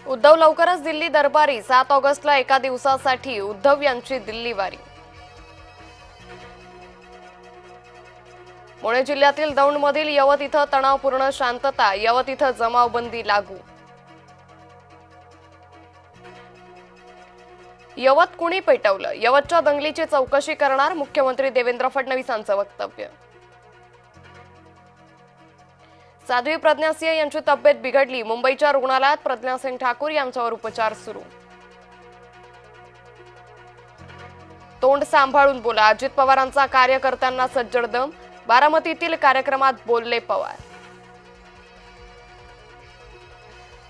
उद्धव लवकरच दिल्ली दरबारी 7 ऑगस्टला एका दिवसासाठी उद्धव यांची दिल्ली वारी। पुणे जिल्ह्यातील दौंडमधील यवत इथं तणावपूर्ण शांतता, यवत इथं जमावबंदी लागू। यवत कुणी पेटवलं, यवतच्या दंगलीची चौकशी करणार मुख्यमंत्री देवेंद्र फडणवीसांचं वक्तव्य। साध्वी प्रज्ञा सिंह यांची तब्येत बिघडली, मुंबईच्या रुग्णालयात प्रज्ञा सिंह ठाकूर यांच्यावर उपचार सुरू। तोंड सांभाळून बोला, अजित पवारांचा कार्यकर्त्यांना सज्जड दम, बारामतीतील कार्यक्रमात बोलले पवार।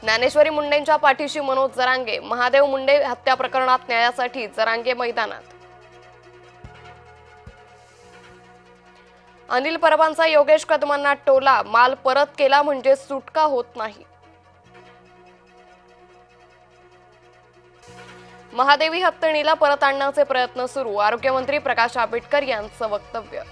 ज्ञानेश्वरी मुंडेंच्या पाठीशी मनोज जरांगे, महादेव मुंडे हत्या प्रकरणात न्यायासाठी जरांगे मैदानात। अनिल परबांचा योगेश कदमांना टोला, माल परत केला म्हणजे सुटका होत नाही। महादेवी हत्तीणीला परत आणण्याचे प्रयत्न सुरू, आरोग्यमंत्री प्रकाश आंबेडकर यांचं वक्तव्य।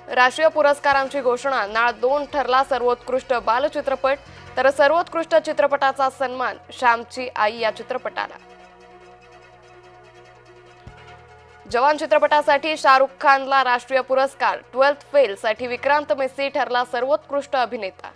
राष्ट्रीय पुरस्कारांची घोषणा, नाळ 2 ठरला सर्वोत्कृष्ट बालचित्रपट, तर सर्वोत्कृष्ट चित्रपटाचा सन्मान श्यामची आई या चित्रपटाला। जवान चित्रपटासाठी शाहरुख खानला राष्ट्रीय पुरस्कार, 12th फेल साठी विक्रांत मेसी ठरला सर्वोत्कृष्ट अभिनेता।